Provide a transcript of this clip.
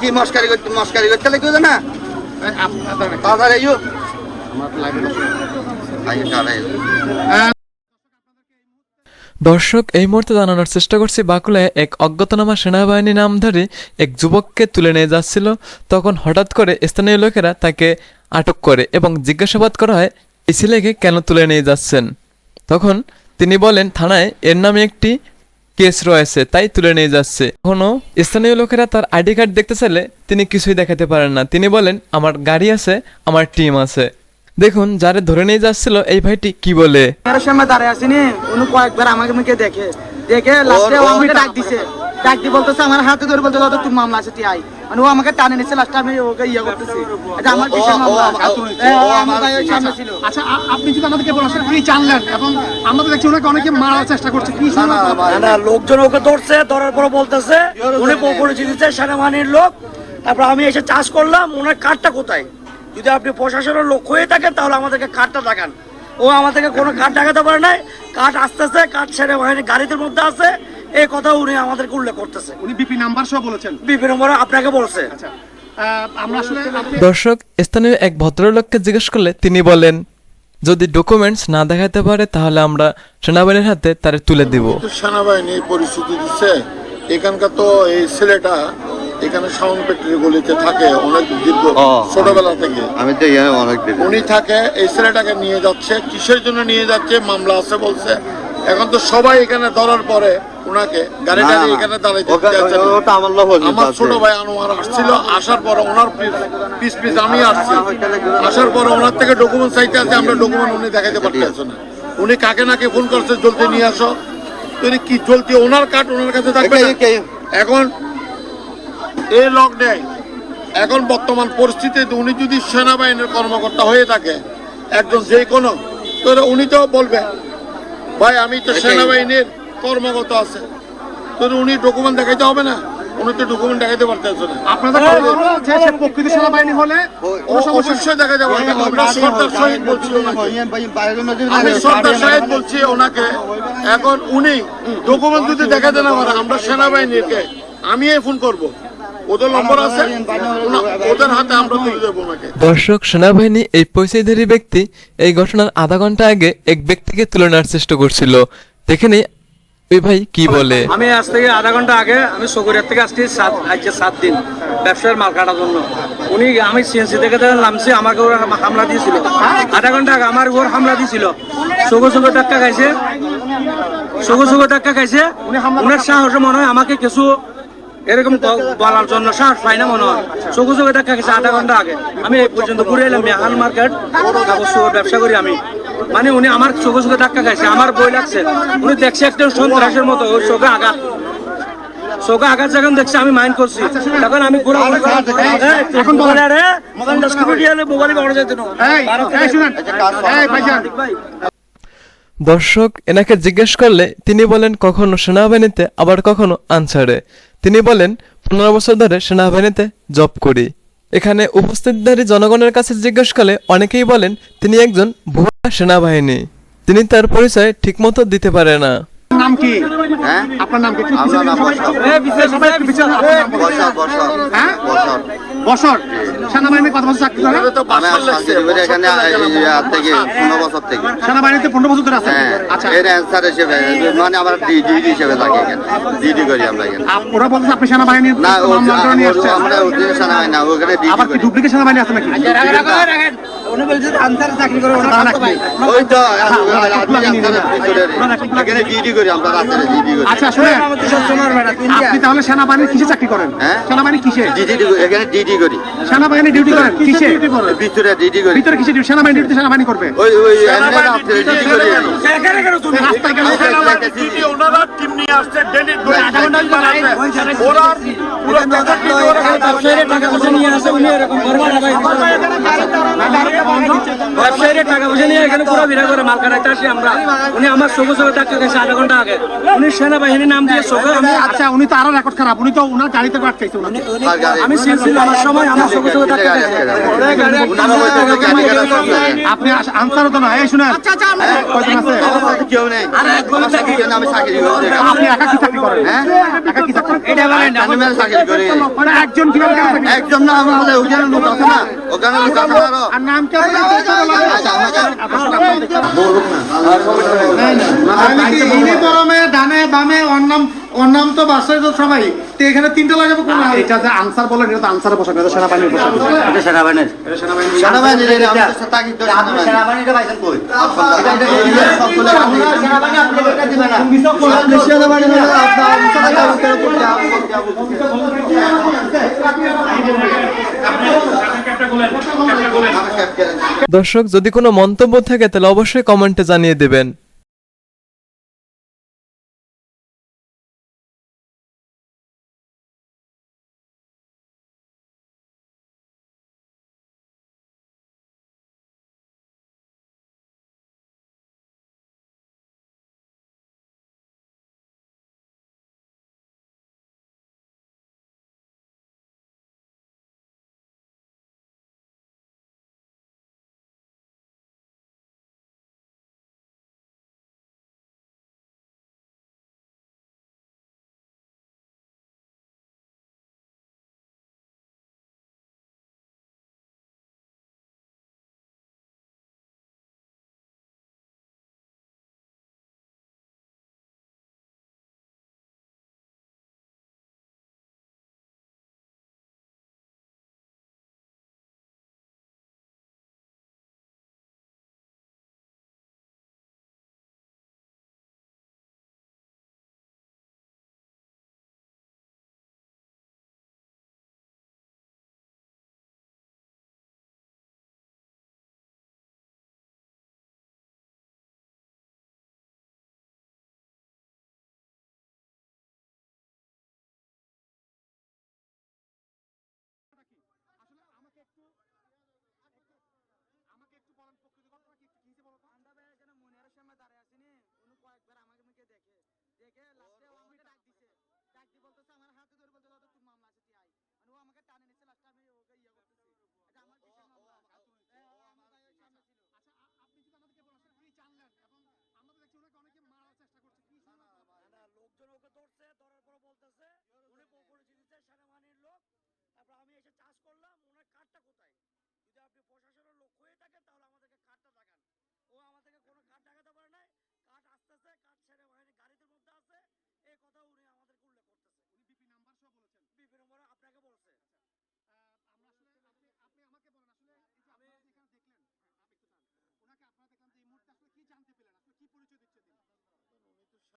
কি মস্কারি করতে লাগবে না তাড়াতাড়ি আইও আমার লাগবে দর্শক, এই মুহূর্তে জানানোর চেষ্টা করছি বাকুলায় এক অজ্ঞাতনামা সেনাবাহিনী নামধারী এক যুবককে তুলে নিয়ে যাচ্ছিল। তখন হঠাৎ করে স্থানীয় লোকেরা তাকে আটক করে এবং জিজ্ঞাসাবাদ করা হয় এই ছেলেকে কেন তুলে নিয়ে যাচ্ছেন। তখন তিনি বলেন থানায় এর নামে একটি কেস রয়েছে, তাই তুলে নিয়ে যাচ্ছে। এখনো স্থানীয় লোকেরা তার আইডি কার্ড দেখতে চাইলে তিনি কিছুই দেখাতে পারেন না। তিনি বলেন আমার গাড়ি আছে, আমার টিম আছে। দেখুন যারে ধরে নিয়ে যাচ্ছিল এই ভাইটি কি বলে। সামনে দাঁড়িয়ে আসিনি, উনি কয়েকবার আমাকে মুখে দেখে লাস্টে আমাকে ডাক দিছে, ডাক দিয়ে বলতেছে আমার হাতে ধরে বলতে তোর মামলা আছে তুই আই, মানে ও আমাকে টানে নিচ্ছে। লাস্টে আমি ওকে ইয়ে করতেছি, এটা আমার বিশাল মামলা। সামনে ছিল। আচ্ছা, আপনি যদি আমাদেরকে বলেন কি জানলেন, এবং আমরা তো দেখছি ওনাকে অনেকে মারার চেষ্টা করছে, কি না লোকজন ওকে ধরছে, ধরার পর বলতেছে উনি পরিচিত দিচ্ছে সেনাবাহিনীর লোক। তারপর আমি এসে চাষ করলাম, ওনার কার্ডটা কোথায়? যদি আপনি প্রশাসনের লোক হয়ে থাকেন তাহলে আমাদেরকে কার্ডটা দেখান। ও আমাদেরকে কোনো কার্ড দেখাতে পারে নাই। কার্ড আসতেছে, কার্ড সেনাবাহিনী গাড়িদের মধ্যে আছে, এই কথা উনি আমাদেরকে উল্লেখ করতেছে। উনি বিপি নাম্বার সহ বলেছেন, বিপি নম্বর আপনাকে বলছে। আচ্ছা, আমরা আসলে দর্শক, স্থানীয় এক ভদ্রলোককে জিজ্ঞেস করলে তিনি বলেন যদি ডকুমেন্টস না দেখাতে পারে তাহলে আমরা সেনাবাহিনীর হাতে তারে তুলে দিব। সেনাবাহিনী পরিস্থিতি দিচ্ছে। এখানকার তো এই ছেলেটা এখানে সাউন্ড ফ্যাক্টরি গলিতে থাকে অনেক দীর্ঘ ছোটবেলা থেকে, আমি তো অনেক উনি থাকে। এই ছেলেটাকে নিয়ে যাচ্ছে, কিসের জন্য নিয়ে যাচ্ছে? মামলা আছে বলছে। এখন তো সবাই এখানে ধরার পরে ওনাকে গাড়িটা এখানে দাঁড়াইতে আমার ছোট ভাই আনোয়ার আসছিল, আসার পরে ওনার পিস আমি আসছি, আসার পরে ওনার থেকে ডকুমেন্ট চাইতে আছে। আমরা ডকুমেন্ট উনি দেখাতে পারতেছে না। উনি কাকে নাকে ফোন করছে জলদি নিয়ে আসো, কি চলতি ওনার কার্ড ওনার কাছে থাকবে। এখন এই লক নেই। এখন বর্তমান পরিস্থিতিতে উনি যদি সেনাবাহিনীর কর্মকর্তা হয়ে থাকে একজন যে কোনো, তো উনি তো বলবে ভাই আমি তো সেনাবাহিনীর কর্মকর্তা আছে, তো উনি ডকুমেন্ট দেখাইতে হবে না? উনি তো ডকুমেন্ট দেখাইতে পারতেছে না। আপনাদের প্রকৃত সেনাবাহিনী হলে অবশ্যই দেখা যাবে। আমরা সর্দার শহীদ বলছি ওনাকে, আমি সর্দার শহীদ বলছি ওনাকে। এখন উনি ডকুমেন্ট যদি দেখাতে না পারে আমরা সেনাবাহিনীকে আমি ফোন করবো, ওদের নম্বর আছে, ওদের হাতে আমরা তুলে দেবো ওনাকে। দর্শক, সেনাবাহিনী এই পয়সাধারী ব্যক্তি এই ঘটনার আধা ঘন্টা আগে এক ব্যক্তিকে তুলে নেওয়ার চেষ্টা করছিল। দেখে নেই ওই ভাই কি বলে। আমি আজ থেকে আধা ঘন্টা আগে আমি সকুরিয়ার থেকে আসছি 7 দিন ব্যবসার মাল কাটার জন্য। উনি আমি সিএনসি থেকে নামছি, আমাকে ওরা হামলা দিয়েছিল আধা ঘন্টা আগে, আমার উপর হামলা দিয়েছিল। সগো ধাক্কা খাইছে, সগো ধাক্কা খাইছে। উনার সাহসে মনে হয় আমাকে কিছু এরকম বলার জন্য সাহস পাই না মনে হয়। সগো ধাক্কা খাইছে আধা ঘন্টা আগে। আমি এই পর্যন্ত ঘুরে এলাম মেহান মার্কেট, ব্যবসা করি আমি। মানে উনি আমার চোখে ধাক্কা খাইছে, আমার বই লাগছে। উনি দেখছে একটা সন্ত্রাসের মতো ওর চোখে আঘাত যখন দেখছে আমি মাইন্ড করছি, তখন আমি মোবাইল পাওয়া যেত না। দর্শক, এনাকে জিজ্ঞেস করলে তিনি বলেন কখনো সেনাবাহিনীতে আবার কখনো আনসারে। তিনি বলেন 15 বছর ধরে সেনাবাহিনীতে জব করি। এখানে উপস্থিতধারী জনগণের কাছে জিজ্ঞেস করলে অনেকেই বলেন তিনি একজন ভুয়া সেনাবাহিনী। তিনি তার পরিচয় ঠিকমতো দিতে পারে না। নাম কি? আপনার নাম কি? বছর সেনাবাহিনীতে কত বছর চাকরি করেন? সেনাবাহিনীতে 15 বছর ধরে আছেন। আচ্ছা, মানে আমরা ডিডি হিসেবে থাকি এখানে, ডিডি করি আমরা এখানে। ওরা বলছে আপনি সেনাবাহিনীর না, আমরা সেনাবাহিনী না, ওখানে আবার কি ডুপ্লিকেট সেনাবাহিনী আছে নাকি? উনি বলছে আনসারে চাকরি করে, ওই তো এখানে ডিডি করি আমরা, রাস্তায় ডিডি করি। আচ্ছা শুনে, আপনি তাহলে সেনাবাহিনীর কিসে চাকরি করেন? সেনাবাহিনী কিসে? এখানে ডিডি করি। সেনাবাহিনী ডিউটি করেন কিসে? ভিতরে ডিডি করি। ভিতরে কিসে ডিউটি? সেনাবাহিনী ডিউটি সেনাবাহিনী করবে। ওই ডিডি করি। ডিডি ওনারা টিম নিয়ে আসছে, ডেলি আধা ঘন্টা ওরা পুরো টাকা নিয়ে আসে উনি এরকম ব্যবসায়ীরা টাকা পয়সা নিয়ে এখানে পুরো ভিড়া করে মাল কাটাইতে আসি আমরা। উনি আমার চোখে চোখে ধাক্কা গেছে আধা ঘন্টা আগে। উনি সেনাবাহিনীর নাম দিয়ে চোখে আচ্ছা উনি তো আরো রেকর্ড খারাপ, উনি তো ওনার গাড়িতে আটকাইছে ওনাকে। আমি সিএনসি আমার সময় আমার চোখে চোখে ধাক্কা গেছে। আপনি আনসারও তো না, এই শুনেন কয়জন আছে? কেউ নেই আমি চাকরি করি আপনি একা কি চাকরি করেন? একা কি চাকরি করেন? চাকরি করি মানে একজন কিভাবে একা চাকরি করেন? একজন না আমাদের ওখানে লোক আছে না ওখানে লোক আছে আরো আর নাম কি আপনার? ইউনিফর্মে ডানে বামে অন্নাম তো বাসায় তো সবাই তো এখানে তিনটা লাগাবো কোন? এটা যে আনসার বলেন, এটা তো আনসারের পোশাক, এটা সেনাবাহিনীর পোশাক। সেনাবাহিনীর চাকরি করে সেনাবাহিনীটা পাইছেন কই দর্শক, যদি কোনো মন্তব্য থাকে তাহলে অবশ্যই কমেন্টে জানিয়ে দেবেন। লোকজন ওকে ধরছে, ধরার পর বলতেছে উনি পরিচয় দিচ্ছে সেনাবাহিনীর লোক। তারপর আমি এসে চাষ করলাম, ওনার কার্ডটা কোথায়? যদি আপনি প্রশাসনের লোক হয়ে থাকেন তাহলে আমাদেরকে কার্ডটা দেখান। ও আমাদেরকে কোনো কার্ড দেখাতে পারে নাই। কার্ড আসতেছে, কার্ড সেনাবাহিনী গাড়িদের মধ্যে আছে, এই কথা উনি আমাদেরকে উল্লেখ করতেছে। উনি বিপি নাম্বার সহ বলেছেন। বিপি নম্বর আপনাকে বলছে। আমরা আসলে আপনি আমাকে বলেন আসলে এই যে আপনারা এখানে দেখলেন, আপনি একটু দাঁড়ান। ওনাকে আপনারা দেখলাম যে এই মুহূর্তে আসলে কি জানতে পেলেন, আসলে কি পরিচয় দিচ্ছে?